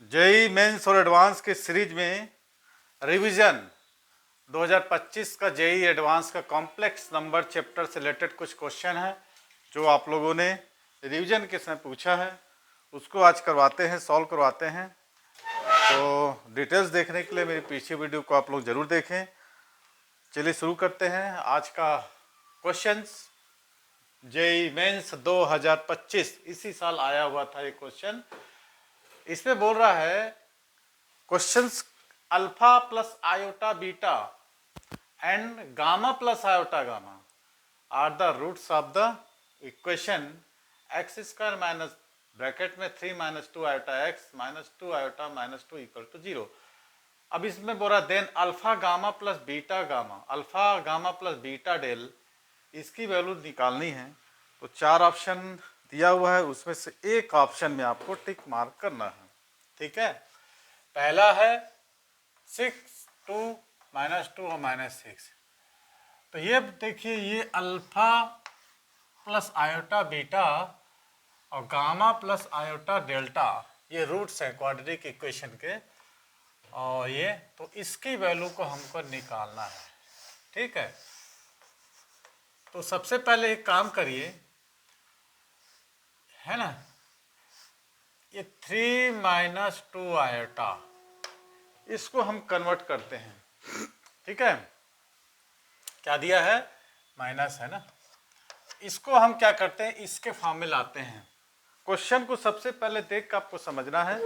JEE mains और advance के series में रिवीजन 2025 का जेईई एडवांस का कॉम्प्लेक्स नंबर चैप्टर से रिलेटेड कुछ क्वेश्चन है जो आप लोगों ने रिवीजन के समय पूछा है, उसको आज करवाते हैं, सॉल्व करवाते हैं। तो डिटेल्स देखने के लिए मेरी पीछे वीडियो को आप लोग ज़रूर देखें। चलिए शुरू करते हैं आज का क्वेश्चंस। जेईई मेंस 2025 इसी साल आया हुआ था ये क्वेश्चन। इसमें बोल रहा है questions alpha plus iota beta and gamma plus iota gamma are the roots of the equation X square minus bracket में 3 minus 2 iota X minus 2 iota minus 2 equal to 0। अब इसमें बोला then alpha gamma plus beta gamma, alpha gamma plus beta delta, इसकी value निकालनी है। तो 4 option दिया हुआ है, उसमें से एक ऑप्शन में आपको टिक मार्क करना है। ठीक है, पहला है 6 2 माइनस 2 और माइनस 6। तो ये देखिए, ये अल्फा प्लस आयोटा बीटा और गामा प्लस आयोटा डेल्टा ये रूट्स हैं क्वाड्रेटिक इक्वेशन के, और ये तो इसकी वैल्यू को हमको निकालना है। ठीक है, तो सबसे पहले एक काम करिए, है ना, ये 3 माइनस 2 आयोटा इसको हम कन्वर्ट करते हैं। ठीक है, क्या दिया है, माइनस है ना, इसको हम क्या करते हैं, इसके फॉर्म में लाते हैं। क्वेश्चन को सबसे पहले देख कर आपको समझना है,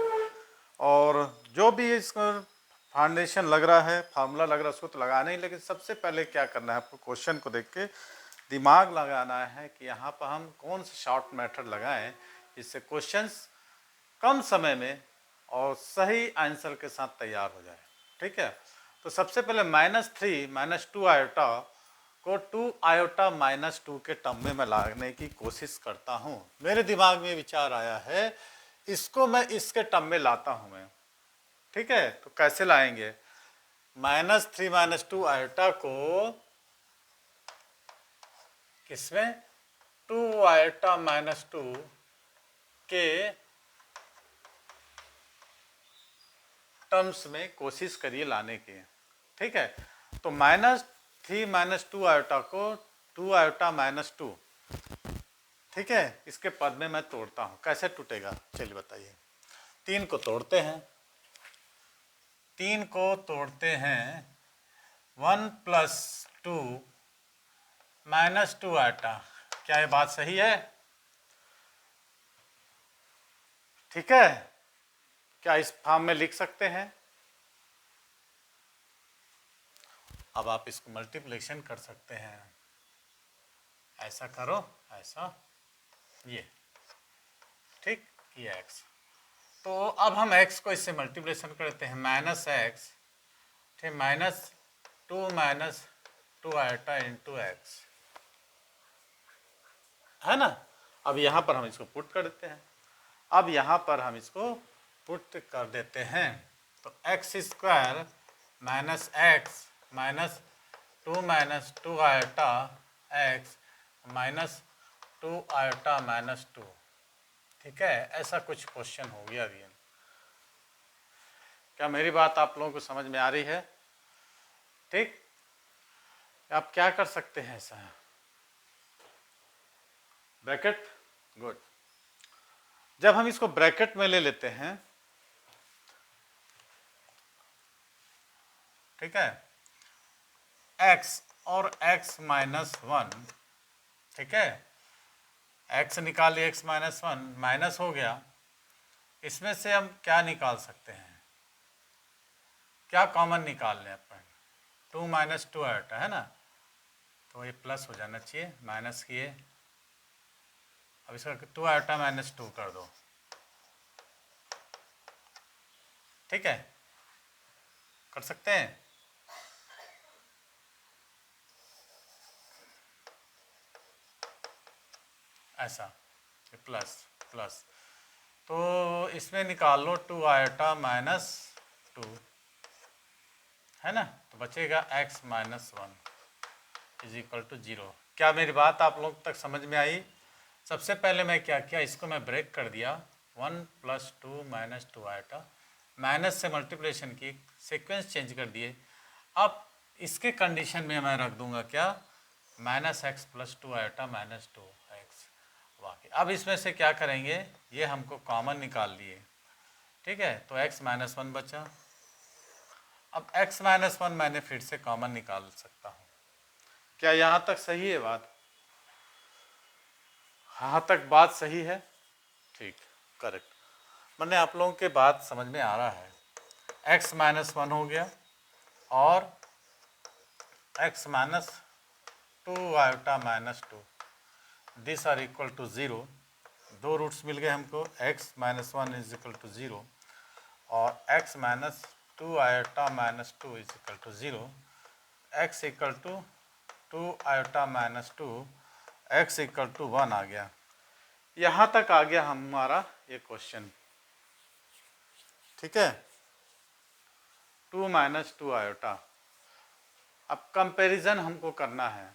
और जो भी इसका फाउंडेशन लग रहा है, फार्मूला लग रहा है, उसको तो लगाना ही, लेकिन सबसे पहले क्या करना है, आपको क्वेश्चन को देख के दिमाग लगाना है कि यहाँ पर हम कौन सा शॉर्ट मेथड लगाएं जिससे क्वेश्चंस कम समय में और सही आंसर के साथ तैयार हो जाए। ठीक है, तो सबसे पहले -3 माइनस 2 आयोटा को 2 आयोटा माइनस 2 के टर्म में मैं लाने की कोशिश करता हूँ। मेरे दिमाग में विचार आया है, इसको मैं इसके टर्म में लाता हूँ मैं। ठीक है, तो कैसे लाएंगे, -3 माइनस 2 आयोटा को किसमें, 2 आयोटा माइनस 2 के टर्म्स में कोशिश करिए लाने की। ठीक है, तो -3 माइनस 2 आयोटा को 2 आयोटा माइनस 2, ठीक है, इसके पद में मैं तोड़ता हूँ। कैसे टूटेगा, चलिए बताइए। 3 को तोड़ते हैं, 3 को तोड़ते हैं, 1 प्लस 2 माइनस 2 आयोटा। क्या ये बात सही है? ठीक है, क्या इस फॉर्म में लिख सकते हैं? अब आप इसको मल्टीप्लिकेशन कर सकते हैं, ऐसा करो, ऐसा, ये, ठीक, ये x। तो अब हम x को इससे मल्टीप्लिकेशन करते हैं, -x, ठीक, -2 माइनस 2 आयोटा इंटू x, है ना। अब यहाँ पर हम इसको पुट कर देते हैं, अब यहाँ पर हम इसको पुट कर देते हैं, तो x square minus x minus 2 minus 2 iota X minus 2 iota minus 2। ठीक है, ऐसा कुछ क्वेश्चन हो गया अभी। क्या मेरी बात आप लोगों को समझ में आ रही है? ठीक, आप क्या कर सकते हैं, ऐसा है ब्रैकेट, गुड। जब हम इसको ब्रैकेट में ले लेते हैं, ठीक है, x और x माइनस 1, ठीक है, x निकालिए, x माइनस 1 माइनस हो गया, इसमें से हम क्या निकाल सकते हैं, क्या कॉमन निकाल लें अपन, 2 माइनस 2 आयोटा, है ना, तो ये प्लस हो जाना चाहिए, माइनस किए, अब इसका 2 आयोटा माइनस 2 कर दो। ठीक है, कर सकते हैं। ऐसा प्लस प्लस, तो इसमें निकाल लो 2 आयोटा माइनस 2, है ना, तो बचेगा x minus 1 is equal to 0। क्या मेरी बात आप लोग तक समझ में आई? सबसे पहले मैं क्या किया, इसको मैं ब्रेक कर दिया, 1 प्लस 2 माइनस 2 आयोटा, माइनस से मल्टीप्लिकेशन की, सीक्वेंस चेंज कर दिए। अब इसके कंडीशन में मैं रख दूंगा क्या, minus x plus 2 iota minus 2x बाकी। अब इसमें से क्या करेंगे, ये हमको कॉमन निकाल लिए, ठीक है, तो x माइनस 1 बचा। अब x माइनस 1 मैंने फिर से कॉमन निकाल सकता हूँ। क्या यहाँ तक सही है बात? यहाँ तक बात सही है? ठीक, करेक्ट। मैंने आप लोगों के बात समझ में आ रहा है। x माइनस 1 हो गया और x minus 2 iota minus 2, this are equal to 0। दो रूट्स मिल गए हमको, x minus 1 is equal to 0 और x minus 2 iota minus 2 is equal to 0। x equal to 2 iota minus 2, x equal to 1 आ गया। यहाँ तक आ गया हमारा ये क्वेश्चन, ठीक है, 2 माइनस 2 आयोटा। अब कंपैरिजन हमको करना है।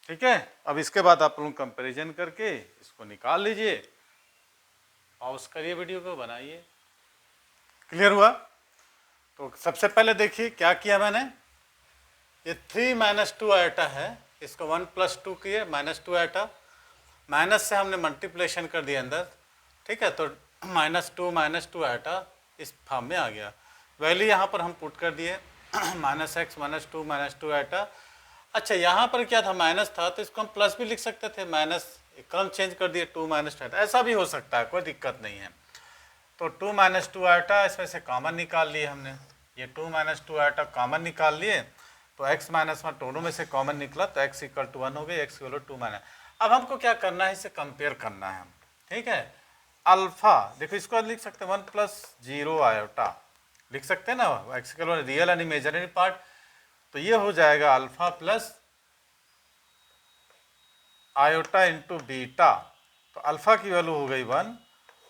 ठीक है, अब इसके बाद आप लोग कंपैरिजन करके इसको निकाल लीजिए, पॉज करिए वीडियो को, बनाइए। क्लियर हुआ? तो सबसे पहले देखिए क्या किया मैंने, ये 3 माइनस 2 आयोटा है, इसको 1 प्लस 2 किए, माइनस 2 आयोटा, माइनस से हमने मल्टीप्लिकेशन कर दिया अंदर, ठीक है, तो माइनस 2 आयोटा इस फॉर्म में आ गया। वैल्यू यहाँ पर हम पुट कर दिए माइनस एक्स माइनस 2 आयोटा। अच्छा, यहाँ पर क्या था, माइनस था, तो इसको हम प्लस भी लिख सकते थे, माइनस क्रम चेंज कर दिए, 2 माइनस 2 आयोटा, ऐसा भी हो सकता है, कोई दिक्कत नहीं है। तो 2 माइनस 2 आयोटा इसमें से कॉमन निकाल लिए हमने, ये 2 माइनस 2 आयोटा कॉमन निकाल लिए, तो x माइनस 1 दोनों में से कॉमन निकला, तो x इक्वल टू 1 हो गई, x इक्वल टू 2 माइनस। अब हमको क्या करना है, इसे कंपेयर करना है, ठीक है। अल्फा देखो, इसको लिख सकते हैं 1 प्लस 0 आयोटा, लिख सकते हैं ना, x equal real and imaginary part, तो ये हो जाएगा alpha plus iota into beta, तो अल्फा की वैल्यू हो गई 1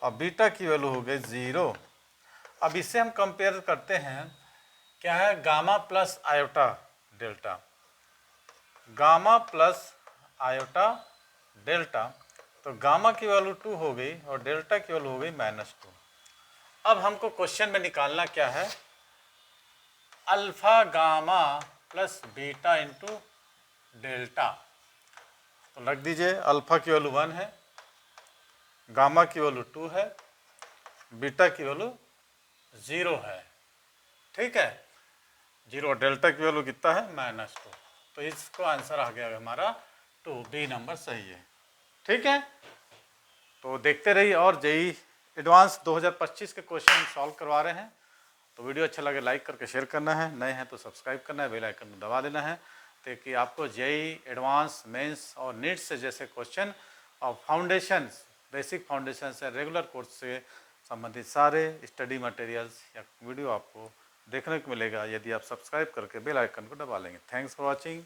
और बीटा की वैल्यू हो गई 0। अब इससे हम कंपेयर करते हैं, क्या है, gamma plus iota delta, gamma plus iota delta, तो गामा की वैल्यू 2 हो गई और डेल्टा की वैल्यू हो गई माइनस 2। अब हमको क्वेश्चन में निकालना क्या है, alpha gamma plus beta into delta, तो रख दीजिए, अल्फा की वैल्यू 1 है, गामा की वैल्यू 2 है, बीटा की वैल्यू 0 है, ठीक है, 0, डेल्टा की वैल्यू कितना है, माइनस 2, तो इसको आंसर आ गया हमारा 2, बी नंबर सही है, ठीक है। तो देखते रहिए, और जेई एडवांस 2025 के क्वेश्चन हम सॉल्व करवा रहे हैं, तो वीडियो अच्छा लगे लाइक करके शेयर करना है, नए हैं तो सब्सक्राइब करना है, बेल आइकन को दबा देना है, ताकि आपको जेई एडवांस मेंस और नीट से जैसे क्वेश्चन और फाउंडेशंस, बेसिक फाउंडेशन से रेगुलर कोर्स से संबंधित सारे स्टडी मटेरियल्स या वीडियो आपको देखने को मिलेगा, यदि आप सब्सक्राइब करके बेल आइकन को दबा लेंगे। Thanks for watching.